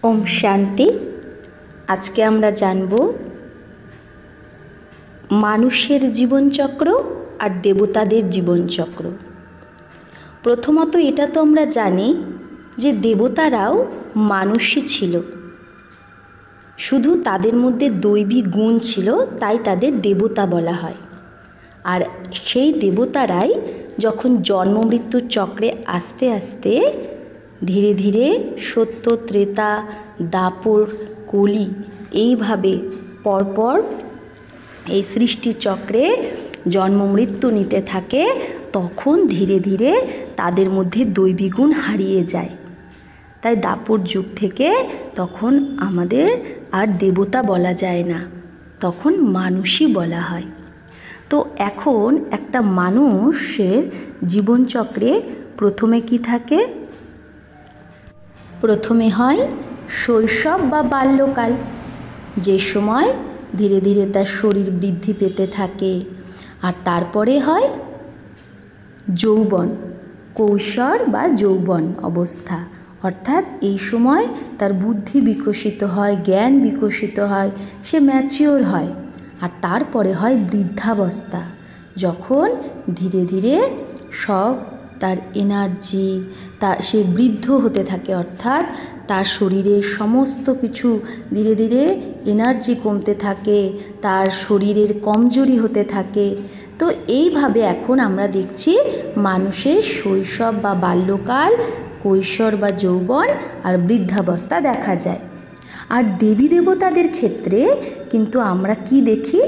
ओम शांति। आज के आमरा जानबो मानुषेर जीवन चक्र और देवतादेर जीवन चक्र। प्रथमत एटा तो आमरा जानी जे देवताराओ मानुषई छिलो, शुधु तादेर मध्य दैवी गुण छिलो ताई तादेर देवता बला हय। और सेई देवताराई जखन जन्म मृत्यु चक्रे आस्ते आस्ते धीरे धीरे सत्य त्रेता दापर कलि এইভাবে পরপর এই সৃষ্টি চক্রে জন্ম মৃত্যু নিতে থাকে, তখন ধীরে ধীরে তাদের মধ্যে দৈবী গুণ হারিয়ে যায়। তাই দাপর যুগ থেকে তখন আমাদের আর দেবতা বলা যায় না, তখন মানুষই বলা হয়। তো এখন একটা মানুষের জীবনচক্রে প্রথমে কি থাকে? प्रथमे हय शैशव बा बाल्यकाल, जे समय धीरे धीरे तार शरीर बृद्धि पेते थाके। और तारपरे हय यौवन কৈশোর बा यौवन अवस्था, अर्थात এই সময় तार बुद्धि विकसित हय, ज्ञान विकसित हय, से मैचिओर हय। और तारपरे हय बृद्धावस्था, जखन धीरे धीरे सब तार एनार्जी तार से बृद्ध होते थाके, अर्थात तार शरीरे समस्त किछु धीरे धीरे एनार्जी कमते थाके, तार शरीरेर कमजोरी होते थाके। तो এইভাবে এখন আমরা দেখছি মানুষের শৈশব বা বাল্যকাল, কৈশোর বা যৌবন আর বৃদ্ধাবস্থা দেখা যায়। আর দেবী দেবতাদের ক্ষেত্রে কিন্তু আমরা কি দেখি?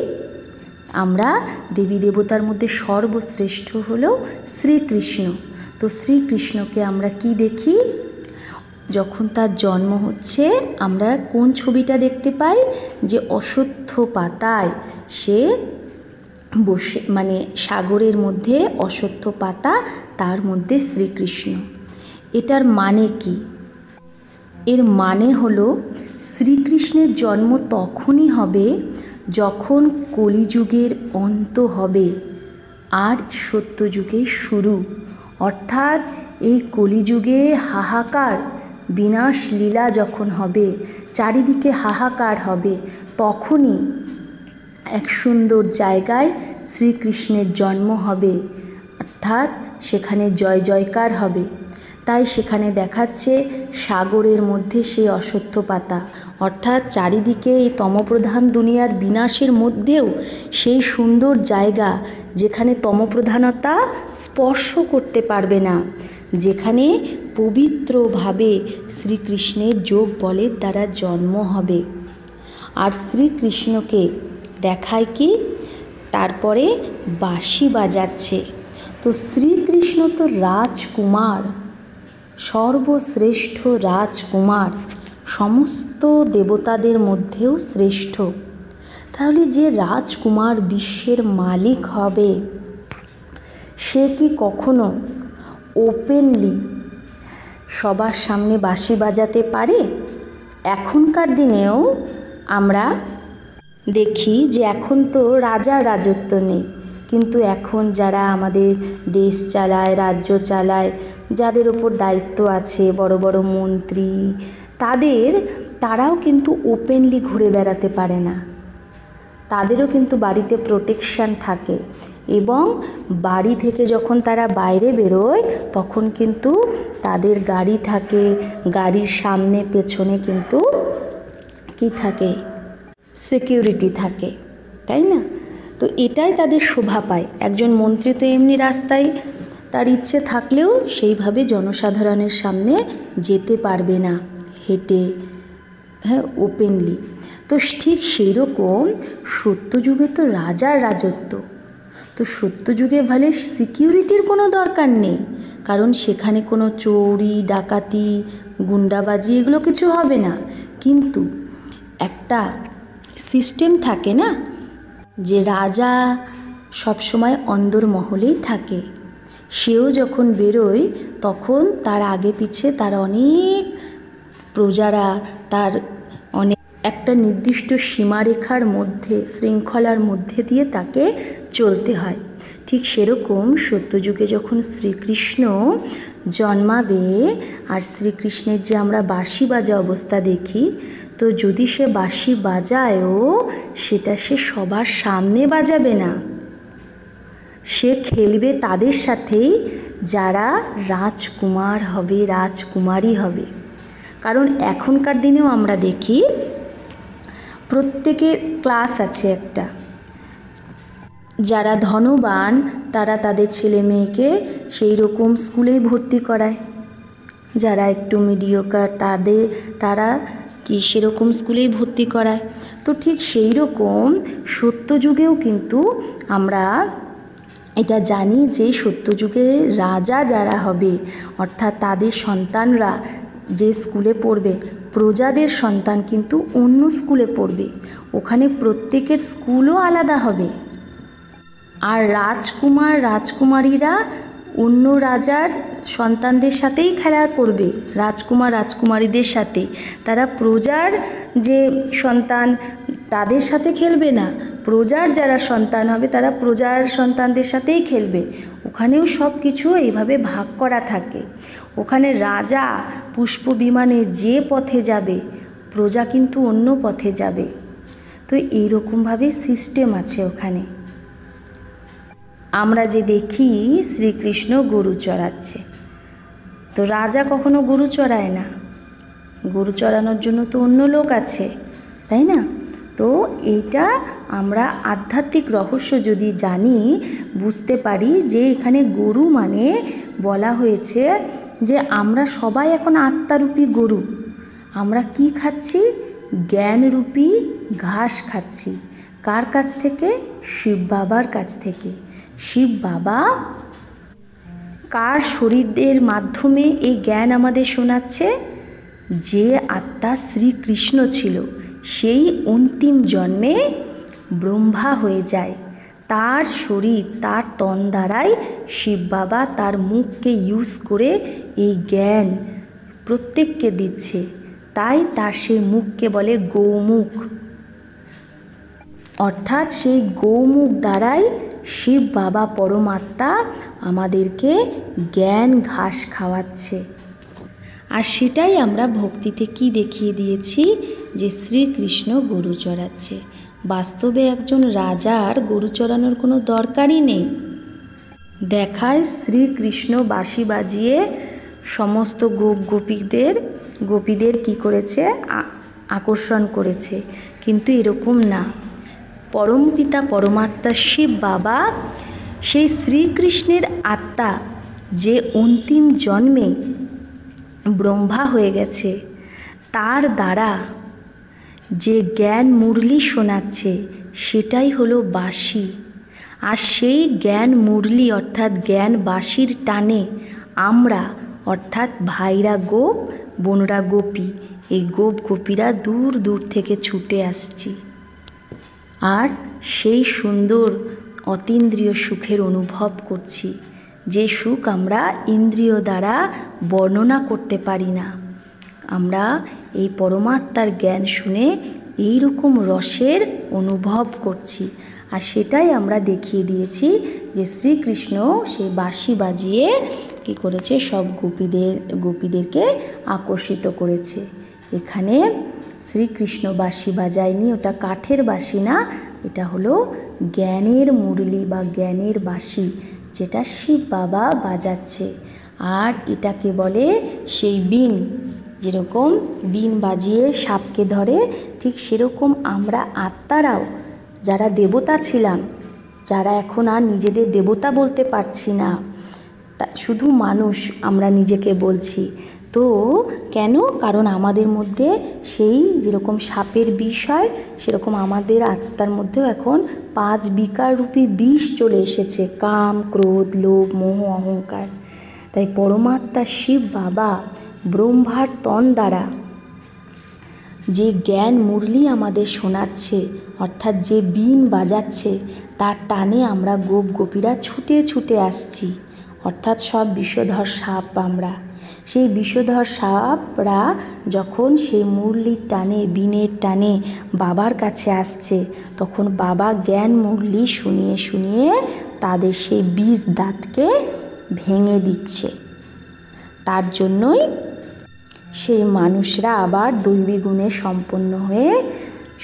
আমরা দেবী দেবতার মধ্যে সর্বশ্রেষ্ঠ হলো শ্রীকৃষ্ণ। তো শ্রীকৃষ্ণকে আমরা কি দেখি? যখন তার জন্ম হচ্ছে আমরা কোন ছবিটা দেখতে পাই? যে অশ্বত্থ পাতায় সে বসে, মানে সাগরের মধ্যে অশ্বত্থ পাতা, তার মধ্যে শ্রীকৃষ্ণ। এটার মানে কি? এর মানে হলো শ্রীকৃষ্ণের জন্ম তখনই হবে যখন কলিযুগের অন্ত হবে আর সত্যযুগের শুরু। অর্থাৎ এই কলিযুগে হাহাকার বিনাশ লীলা যখন হবে, চারিদিকে হাহাকার হবে, তখনই এক সুন্দর জায়গায় শ্রীকৃষ্ণের জন্ম হবে, অর্থাৎ সেখানে জয় জয়কার হবে। তাই সেখানে দেখাচ্ছে সাগরের মধ্যে সেই অশ্বত্থ পাতা, অর্থাৎ চারিদিকে এই তমপ্রধান দুনিয়ার বিনাশের মধ্যেও সেই সুন্দর জায়গা যেখানে তমপ্রধানতা স্পর্শ করতে পারবে না, যেখানে পবিত্রভাবে শ্রীকৃষ্ণের যোগ বলের দ্বারা জন্ম হবে। আর শ্রীকৃষ্ণকে দেখায় কি? তারপরে বাঁশি বাজাচ্ছে। তো শ্রীকৃষ্ণ তো রাজকুমার, সর্বশ্রেষ্ঠ রাজকুমার, সমস্ত দেবতাদের মধ্যেও শ্রেষ্ঠ। তাহলে যে রাজকুমার বিশ্বের মালিক হবে, সে কি কখনো ওপেনলি সবার সামনে বাঁশি বাজাতে পারে? এখনকার দিনেও আমরা দেখি যে এখন তো রাজার রাজত্ব নেই, কিন্তু এখন যারা আমাদের দেশ চালায়, রাজ্য চালায়, যাদের ওপর দায়িত্ব আছে, বড় বড় মন্ত্রী, তারাও কিন্তু ওপেনলি ঘুরে বেড়াতে পারে না। তাদেরও কিন্তু বাড়িতে প্রোটেকশান থাকে, এবং বাড়ি থেকে যখন তারা বাইরে বেরোয় তখন কিন্তু তাদের গাড়ি থাকে, গাড়ির সামনে পেছনে কিন্তু কি থাকে? সিকিউরিটি থাকে, তাই না? তো এটাই তাদের শোভা পায়। একজন মন্ত্রী তো এমনি রাস্তায় তার ইচ্ছে থাকলেও সেইভাবে জনসাধারণের সামনে যেতে পারবে না হেঁটে, হ্যাঁ, ওপেনলি। তো ঠিক সেই রকম সত্যযুগে তো রাজার রাজত্ব। তো সত্যযুগে ভালে সিকিউরিটির কোনো দরকার নেই, কারণ সেখানে কোনো চোরি ডাকাতি গুন্ডাবাজি এগুলো কিছু হবে না। কিন্তু একটা সিস্টেম থাকে না, যে রাজা সবসময় অন্দরমহলেই থাকে, সেও যখন বেরোয় তখন তার আগে পিছে তার অনেক প্রজারা, তার অনেক একটা নির্দিষ্ট সীমারেখার মধ্যে, শৃঙ্খলার মধ্যে দিয়ে তাকে চলতে হয়। ঠিক সেরকম সত্যযুগে যখন শ্রীকৃষ্ণ জন্মাবে আর শ্রীকৃষ্ণের যে আমরা বাঁশি বাজা অবস্থা দেখি, তো যদি সে বাঁশি বাজায়ও সেটা সে সবার সামনে বাজাবে না, সে খেলবে তাদের সাথেই যারা রাজকুমার হবে, রাজকুমারী হবে। কারণ এখনকার দিনেও আমরা দেখি প্রত্যেকের ক্লাস আছে একটা, যারা ধনবান তারা তাদের ছেলে মেয়েকে সেই রকম স্কুলেই ভর্তি করায়, যারা একটু মিডিওকার তারা কি সেরকম স্কুলেই ভর্তি করায়। তো ঠিক সেই রকম সত্যযুগেও কিন্তু আমরা এটা জানি যে সত্যযুগে রাজা যারা হবে অর্থাৎ তাদের সন্তানরা যে স্কুলে পড়বে, প্রজাদের সন্তান কিন্তু অন্য স্কুলে পড়বে, ওখানে প্রত্যেকের স্কুলও আলাদা হবে। আর রাজকুমার রাজকুমারীরা অন্য রাজার সন্তানদের সাথেই খেলা করবে, রাজকুমার রাজকুমারীদের সাথে। তারা প্রজার যে সন্তান তাদের সাথে খেলবে না, প্রজার যারা সন্তান হবে তারা প্রজার সন্তানদের সাথেই খেলবে। ওখানেও সব কিছু এইভাবে ভাগ করা থাকে। ওখানে রাজা পুষ্প বিমানে যে পথে যাবে, প্রজা কিন্তু অন্য পথে যাবে। তো এইরকমভাবে সিস্টেম আছে ওখানে। আমরা যে দেখি শ্রীকৃষ্ণ গরু চড়াচ্ছে, তো রাজা কখনো গরু চড়ায় না, গরু চড়ানোর জন্য তো অন্য লোক আছে, তাই না? তো এইটা আমরা আধ্যাত্মিক রহস্য যদি জানি, বুঝতে পারি যে এখানে গরু মানে বলা হয়েছে যে আমরা সবাই এখন আত্মারূপী গরু। আমরা কি খাচ্ছি? জ্ঞানরূপী ঘাস খাচ্ছি। কার কাছ থেকে? শিব বাবার কাছ থেকে। শিব বাবা কার শরীরের মাধ্যমে এই জ্ঞান আমাদের শোনাচ্ছে? যে আত্মা শ্রীকৃষ্ণ ছিল, সেই অন্তিম জন্মে ব্রহ্মা হয়ে যায়, তার শরীর তার তন দ্বারাই শিব বাবা তার মুখকে ইউজ করে এই জ্ঞান প্রত্যেককে দিচ্ছে। তাই তার সেই মুখকে বলে গৌমুখ। অর্থাৎ সেই গৌমুখ দ্বারাই শিব বাবা পরমাত্মা আমাদেরকে জ্ঞান ঘাস খাওয়াচ্ছে। আর সেটাই আমরা ভক্তিতে কি দেখিয়ে দিয়েছি, যে শ্রীকৃষ্ণ গরু চড়াচ্ছে। বাস্তবে একজন রাজার গরু চড়ানোর কোনো দরকারই নেই। দেখায় শ্রীকৃষ্ণ বাঁশি বাজিয়ে সমস্ত গোপীদের কি করেছে? আকর্ষণ করেছে। কিন্তু এরকম না, পরমপিতা পরমাত্মা শিব বাবা সেই শ্রীকৃষ্ণের আত্মা যে অন্তিম জন্মে ব্রহ্মা হয়ে গেছে, তার দ্বারা যে জ্ঞান মুরলি শোনাচ্ছে সেটাই হলো বাঁশি। আর সেই জ্ঞান মুরলি অর্থাৎ জ্ঞান বাঁশির টানে আমরা অর্থাৎ ভাইরা গোপ, বোনরা গোপী, এই গোপীরা দূর দূর থেকে ছুটে আসছি। আর সেই সুন্দর অতীন্দ্রিয় সুখের অনুভব করছি, যে সুখ আমরা ইন্দ্রিয় দ্বারা বর্ণনা করতে পারি না। আমরা এই পরমাত্মার জ্ঞান শুনে এই রকম রসের অনুভব করছি। আর সেটাই আমরা দেখিয়ে দিয়েছি যে শ্রীকৃষ্ণ সেই বাঁশি বাজিয়ে কী করেছে? সব গোপীদেরকে আকর্ষিত করেছে। এখানে শ্রীকৃষ্ণ বাঁশি বাজায়নি, ওটা কাঠের বাঁশি না, এটা হলো জ্ঞানের মুরলি বা জ্ঞানের বাঁশি, যেটা শিব বাবা বাজাচ্ছে। আর এটাকে বলে সেই বীণ। যেরকম বীণ বাজিয়ে সাপকে ধরে, ঠিক সেরকম আমরা আত্মারাও যারা দেবতা ছিলাম, যারা এখন আর নিজেদের দেবতা বলতে পারছি না, শুধু মানুষ আমরা নিজেকে বলছি। তো কেন? কারণ আমাদের মধ্যে সেই যেরকম সাপের বিষ হয়, সেরকম আমাদের আত্মার মধ্যেও এখন 5 বিকার রূপী বিষ চলে এসেছে, কাম, ক্রোধ, লোভ, মোহ, অহংকার। তাই পরমাত্মা শিব বাবা ব্রহ্মার তন দ্বারা যে জ্ঞান মুরলি আমাদের শোনাচ্ছে, অর্থাৎ যে বীণ বাজাচ্ছে, তার টানে আমরা গোপীরা ছুটে ছুটে আসছি। অর্থাৎ সব বিষধর সাপ আমরা। সেই বিষধর সাপরা যখন সেই মুরলির টানে, বীণের টানে বাবার কাছে আসছে, তখন বাবা জ্ঞান মুরলি শুনিয়ে শুনিয়ে তাদের সেই বিষ দাঁতকে ভেঙে দিচ্ছে। তার জন্যই সেই মানুষরা আবার দৈবী গুণে সম্পন্ন হয়ে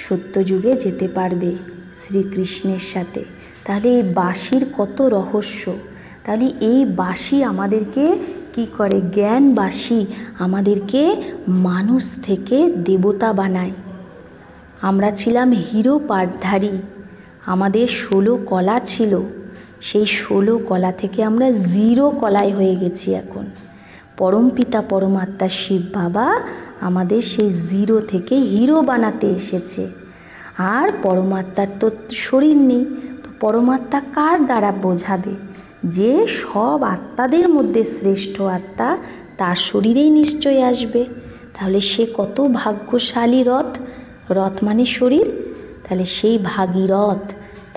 সত্যযুগে যেতে পারবে শ্রীকৃষ্ণের সাথে। তাহলে এই বাঁশির কত রহস্য। তাহলে এই বাঁশি আমাদেরকে কি করে? জ্ঞান বাঁশি আমাদেরকে মানুষ থেকে দেবতা বানায়। আমরা ছিলাম হিরো পাঠধারী, আমাদের 16 কলা ছিল, সেই 16 কলা থেকে আমরা 0 কলায় হয়ে গেছি এখন। পরমপিতা পরমাত্মা শিব বাবা আমাদের সেই 0 থেকে হিরো বানাতে এসেছে। আর পরমাত্মার তো শরীর নেই, তো পরমাত্মা কার দ্বারা বোঝাবে? যে সব আত্মাদের মধ্যে শ্রেষ্ঠ আত্মা, তার শরীরেই নিশ্চয়ই আসবে। তাহলে সে কত ভাগ্যশালী রথ, রথ মানে শরীর। তাহলে সেই ভাগীরথ,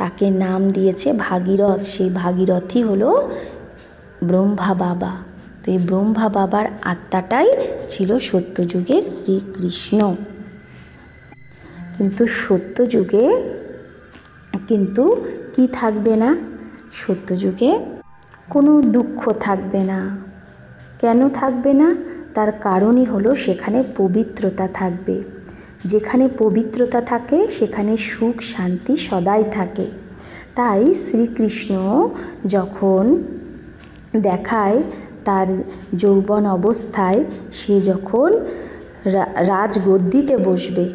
তাকে নাম দিয়েছে ভাগীরথ। সেই ভাগীরথই হলো ব্রহ্মা বাবা। তো এই ব্রহ্মা বাবার আত্মাটাই ছিল সত্যযুগে শ্রীকৃষ্ণ। কিন্তু সত্যযুগে কিন্তু কি থাকবে না? সত্যযুগে কোনো দুঃখ থাকবে না। কেন থাকবে না? তার কারণই হলো সেখানে পবিত্রতা থাকবে। যেখানে পবিত্রতা থাকে সেখানে সুখ শান্তি সদাই থাকে। তাই শ্রীকৃষ্ণ যখন দেখায় তার যৌবন অবস্থায়, সে যখন রাজগদ্দিতে বসবে,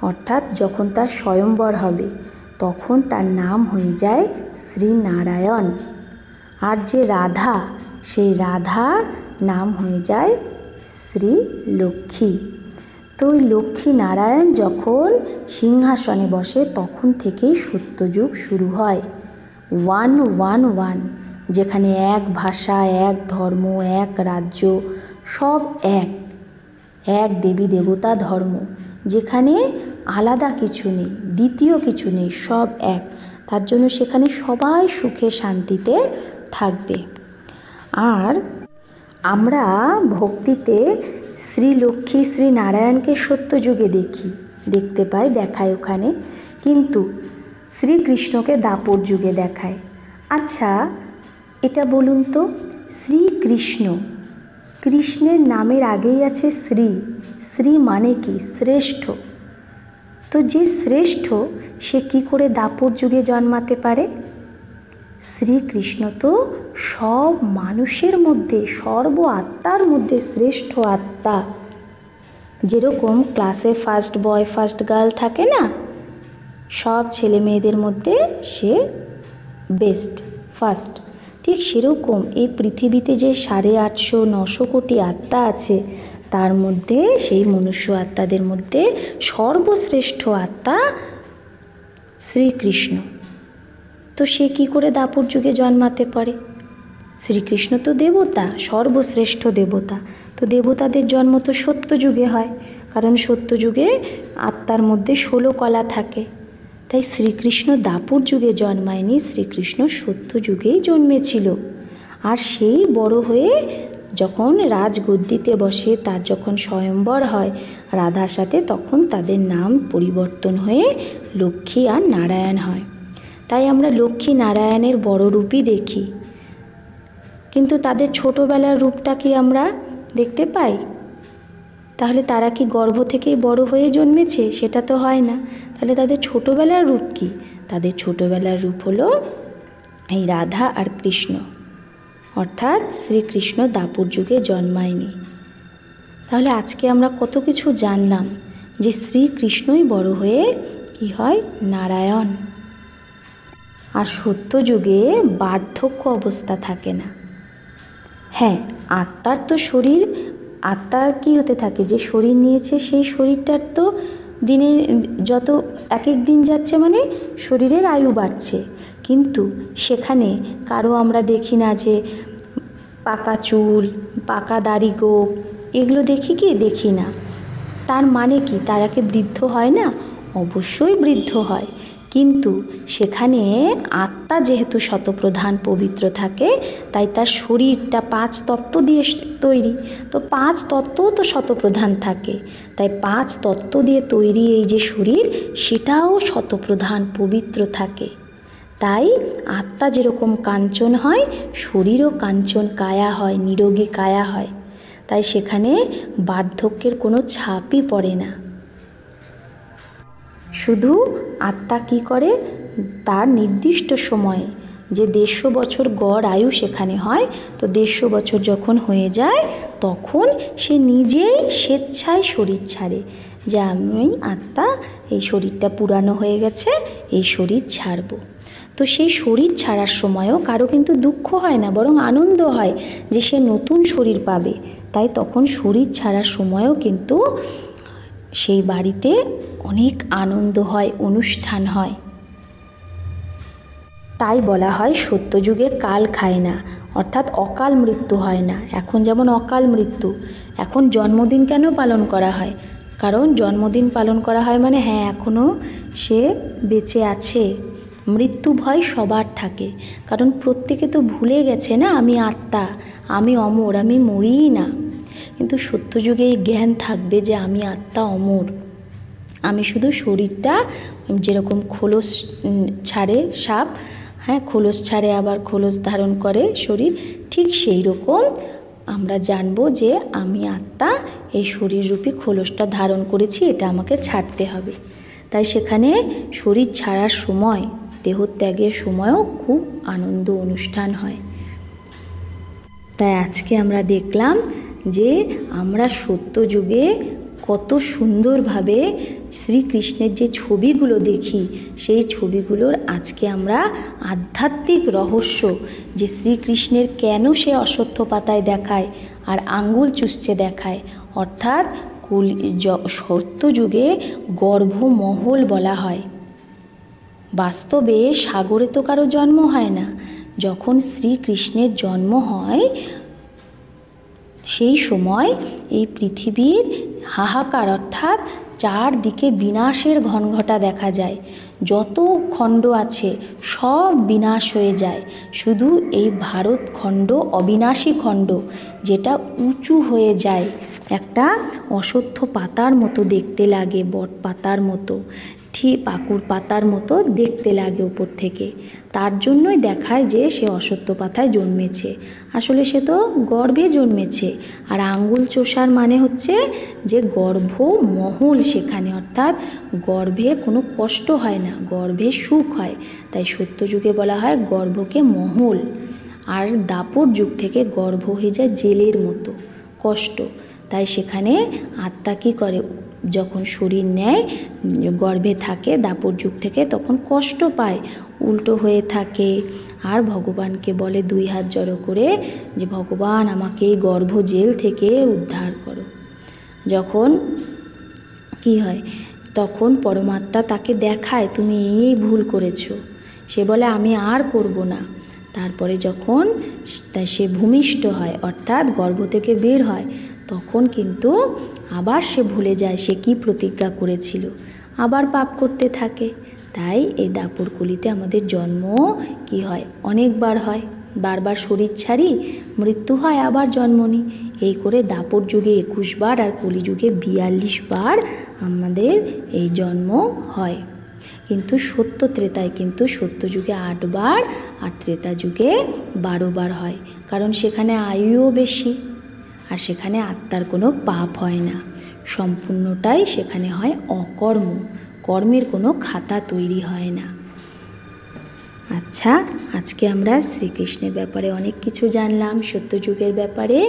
অর্থাৎ যখন তার স্বয়ম্বর হবে, তখন তার নাম হয়ে যায় শ্রীনারায়ণ। আর যে রাধা, সেই রাধার নাম হয়ে যায় শ্রী লক্ষ্মী। তো ওই লক্ষ্মী নারায়ণ যখন সিংহাসনে বসে, তখন থেকেই সত্যযুগ শুরু হয়। 111, যেখানে এক ভাষা, এক ধর্ম, এক রাজ্য, সব এক দেবী দেবতা ধর্ম, যেখানে আলাদা কিছু নেই, দ্বিতীয় কিছু নেই, সব এক। তার জন্য সেখানে সবাই সুখে শান্তিতে থাকবে। আর আমরা ভক্তিতে শ্রী লক্ষ্মী শ্রী নারায়ণকে সত্যযুগে দেখতে পাই, দেখায় ওখানে। কিন্তু শ্রীকৃষ্ণকে দাপর যুগে দেখায়। আচ্ছা, এটা বলুন তো, শ্রীকৃষ্ণ, কৃষ্ণের নামের আগেই আছে শ্রী। শ্রী মানে কি? শ্রেষ্ঠ। তো যে শ্রেষ্ঠ, সে কি করে দাপর যুগে জন্মাতে পারে? শ্রীকৃষ্ণ তো সব মানুষের মধ্যে, সর্ব আত্মার মধ্যে শ্রেষ্ঠ আত্মা। যেরকম ক্লাসে ফার্স্ট বয় ফার্স্ট গার্ল থাকে না, সব ছেলে মেয়েদের মধ্যে সে বেস্ট, ফার্স্ট, ঠিক সেরকম এই পৃথিবীতে যে 850-900 কোটি আত্মা আছে, তার মধ্যে সেই মনুষ্য আত্মাদের মধ্যে সর্বশ্রেষ্ঠ আত্মা শ্রীকৃষ্ণ। তো সে কি করে দাপর যুগে জন্মাতে পারে? শ্রীকৃষ্ণ তো দেবতা, সর্বশ্রেষ্ঠ দেবতা। তো দেবতাদের জন্ম তো সত্যযুগে হয়, কারণ সত্যযুগে আত্মার মধ্যে 16 কলা থাকে। তাই শ্রীকৃষ্ণ দাপর যুগে জন্মায়নি, শ্রীকৃষ্ণ সত্যযুগেই জন্মেছিল। আর সেই বড় হয়ে যখন রাজগদ্দিতে বসে, তার যখন স্বয়ম্বর হয় রাধার সাথে, তখন তাদের নাম পরিবর্তন হয়ে লক্ষ্মী আর নারায়ণ হয়। তাই আমরা লক্ষ্মী নারায়ণের বড় রূপই দেখি, কিন্তু তাদের ছোটোবেলার রূপটা কি আমরা দেখতে পাই? তাহলে তারা কি গর্ভ থেকেই বড় হয়ে জন্মেছে? সেটা তো হয় না। তাহলে তাদের ছোটোবেলার রূপ কি? তাদের ছোটোবেলার রূপ হলো এই রাধা আর কৃষ্ণ, অর্থাৎ শ্রীকৃষ্ণ দাপর যুগে জন্মায়নি। তাহলে আজকে আমরা কত কিছু জানলাম, যে শ্রীকৃষ্ণই বড় হয়ে কি হয়? নারায়ণ। আর সত্যযুগে বার্ধক্য অবস্থা থাকে না। হ্যাঁ, আত্মার তো শরীর, আত্মার কি হতে থাকে? যে শরীর নিয়েছে সেই শরীরটার তো দিনে যত এক এক দিন যাচ্ছে মানে শরীরের আয়ু বাড়ছে, কিন্তু সেখানে কারো আমরা দেখি না যে পাকা চুল, পাকা দাড়ি গোঁফ, এগুলো দেখি কি? দেখি না। তার মানে কি? তারা কি বৃদ্ধ হয় না? অবশ্যই বৃদ্ধ হয়, কিন্তু সেখানে আত্মা যেহেতু শতপ্রধান পবিত্র থাকে, তাই তার শরীরটা 5 তত্ত্ব দিয়ে তৈরি। তো 5 তত্ত্বও তো শতপ্রধান থাকে, তাই 5 তত্ত্ব দিয়ে তৈরি এই যে শরীর, সেটাও শতপ্রধান পবিত্র থাকে। তাই আত্মা যেরকম কাঞ্চন হয়, শরীরও কাঞ্চন কায়া হয়, নিরোগী কায়া হয়। তাই সেখানে বার্ধক্যের কোনো ছাপই পড়ে না। শুধু আত্মা কী করে, তার নির্দিষ্ট সময়ে যে 150 বছর গড় আয়ু সেখানে হয়, তো 150 বছর যখন হয়ে যায় তখন সে নিজেই স্বেচ্ছায় শরীর ছাড়ে, যে আমি আত্মা, এই শরীরটা পুরানো হয়ে গেছে, এই শরীর ছাড়ব। তো সেই শরীর ছাড়ার সময়ও কারো কিন্তু দুঃখ হয় না, বরং আনন্দ হয় যে সে নতুন শরীর পাবে। তাই তখন শরীর ছাড়ার সময়ও কিন্তু সেই বাড়িতে অনেক আনন্দ হয়, অনুষ্ঠান হয়। তাই বলা হয় সত্যযুগে কাল খায় না, অর্থাৎ অকাল মৃত্যু হয় না। এখন যেমন অকাল মৃত্যু, এখন জন্মদিন কেন পালন করা হয়? কারণ জন্মদিন পালন করা হয় মানে হ্যাঁ এখনও সে বেঁচে আছে। মৃত্যু ভয় সবার থাকে, কারণ প্রত্যেকে তো ভুলে গেছে না আমি আত্মা, আমি অমর, আমি মরিই না। কিন্তু সত্যযুগে এই জ্ঞান থাকবে যে আমি আত্মা অমর, আমি শুধু শরীরটা যেরকম খোলস ছাড়ে সাপ, হ্যাঁ খোলস ছাড়ে আবার খোলস ধারণ করে শরীর, ঠিক সেই রকম আমরা জানবো যে আমি আত্মা এই শরীররূপী খোলসটা ধারণ করেছি, এটা আমাকে ছাড়তে হবে। তাই সেখানে শরীর ছাড়ার সময়, দেহত্যাগের সময়ও খুব আনন্দ অনুষ্ঠান হয়। তাই আজকে আমরা দেখলাম যে আমরা সত্যযুগে কত সুন্দরভাবে শ্রীকৃষ্ণের যে ছবিগুলো দেখি, সেই ছবিগুলোর আজকে আমরা আধ্যাত্মিক রহস্য, যে শ্রীকৃষ্ণের কেন সে অশ্বত্থ পাতায় দেখায় আর আঙ্গুল চুষছে দেখায়, অর্থাৎ সত্যযুগে গর্ভমহল বলা হয়। বাস্তবে সাগরে তো কারো জন্ম হয় না, যখন শ্রীকৃষ্ণের জন্ম হয় সেই সময় এই পৃথিবীর হাহাকার, অর্থাৎ চারদিকে বিনাশের ঘনঘটা দেখা যায়। যত খণ্ড আছে সব বিনাশ হয়ে যায়, শুধু এই ভারত খণ্ড অবিনাশী খণ্ড, যেটা উঁচু হয়ে যায়, একটা অশ্বত্থ পাতার মতো দেখতে লাগে, বট পাতার মতো, ঠিক পাকুর পাতার মতো দেখতে লাগে উপর থেকে। তার জন্যই দেখায় যে সে অশ্বত্থ পাতায় জন্মেছে, আসলে সে তো গর্ভে জন্মেছে। আর আঙ্গুল চোষার মানে হচ্ছে যে গর্ভমহল সেখানে, অর্থাৎ গর্ভে কোনো কষ্ট হয় না, গর্ভে সুখ হয়। তাই সত্যযুগে বলা হয় গর্ভকে মহল। আর দাপর যুগ থেকে গর্ভ হয়ে যায় জেলের মতো কষ্ট। তাই সেখানে আত্মা কী করে, যখন শরীর নেয়, গর্ভে থাকে দাপর যুগ থেকে, তখন কষ্ট পায়, উল্টো হয়ে থাকে, আর ভগবানকে বলে 2 হাত জড়ো করে যে ভগবান আমাকে এই গর্ভ জেল থেকে উদ্ধার করো। যখন কি হয়, তখন পরমাত্মা তাকে দেখায় তুমি এই ভুল করেছো, সে বলে আমি আর করব না। তারপরে যখন সে ভূমিষ্ঠ হয়, অর্থাৎ গর্ভ থেকে বের হয়, তখন কিন্তু আবার সে ভুলে যায় সে কি প্রতিজ্ঞা করেছিল, আবার পাপ করতে থাকে। তাই এই দাপর কলিতে আমাদের জন্ম কি হয়, অনেকবার হয়, বারবার শরীর ছাড়ি, মৃত্যু হয়, আবার জন্ম নিই, এই করে দাপর যুগে 21 বার আর কলিযুগে 42 বার আমাদের এই জন্ম হয়। কিন্তু সত্য ত্রেতায় কিন্তু সত্যযুগে 8 বার আর ত্রেতা যুগে 12 বার হয়, কারণ সেখানে আয়ুও বেশি আর সেখানে আত্মার কোনো পাপ হয় না, সম্পূর্ণটাই সেখানে হয় অকর্ম, কর্মের কোনো খাতা তৈরি হয় না। আচ্ছা, আজকে আমরা শ্রীকৃষ্ণের ব্যাপারে অনেক কিছু জানলাম, সত্যযুগের ব্যাপারে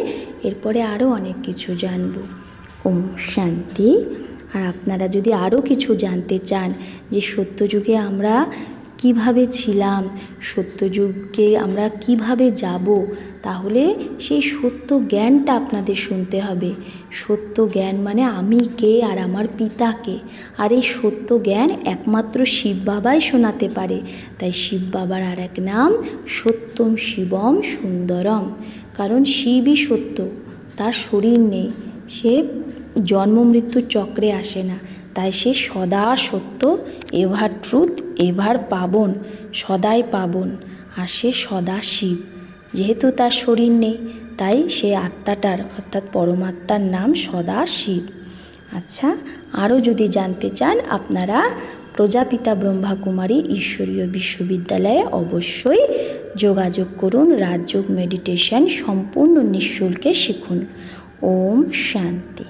এরপরে আরও অনেক কিছু জানব। ওম শান্তি। আর আপনারা যদি আরও কিছু জানতে চান যে সত্যযুগে আমরা কিভাবে ছিলাম, সত্যযুগে আমরা কিভাবে যাব, তাহলে সেই সত্য জ্ঞানটা আপনাদের শুনতে হবে। সত্য জ্ঞান মানে আমি কে আর আমার পিতা কে, আর এই সত্য জ্ঞান একমাত্র শিব বাবাই শোনাতে পারে। তাই শিব বাবার আর এক নাম সত্যম শিবম সুন্দরম, কারণ শিবই সত্য, তার শরীর নেই, সে জন্ম মৃত্যুর চক্রে আসে না, তাই সে সদা সত্য, এভার ট্রুথ, এভার পাবন, সদাই পাবন, আর সে সদা শিব। যেহেতু তার শরীর নেই, তাই সে আত্মাটার অর্থাৎ পরমাত্মার নাম সদা শিব। আচ্ছা, আরও যদি জানতে চান আপনারা প্রজাপিতা ব্রহ্মাকুমারী ঈশ্বরীয় বিশ্ববিদ্যালয়ে অবশ্যই যোগাযোগ করুন। রাজযোগ মেডিটেশন সম্পূর্ণ নিঃশুল্কে শিখুন। ওম শান্তি।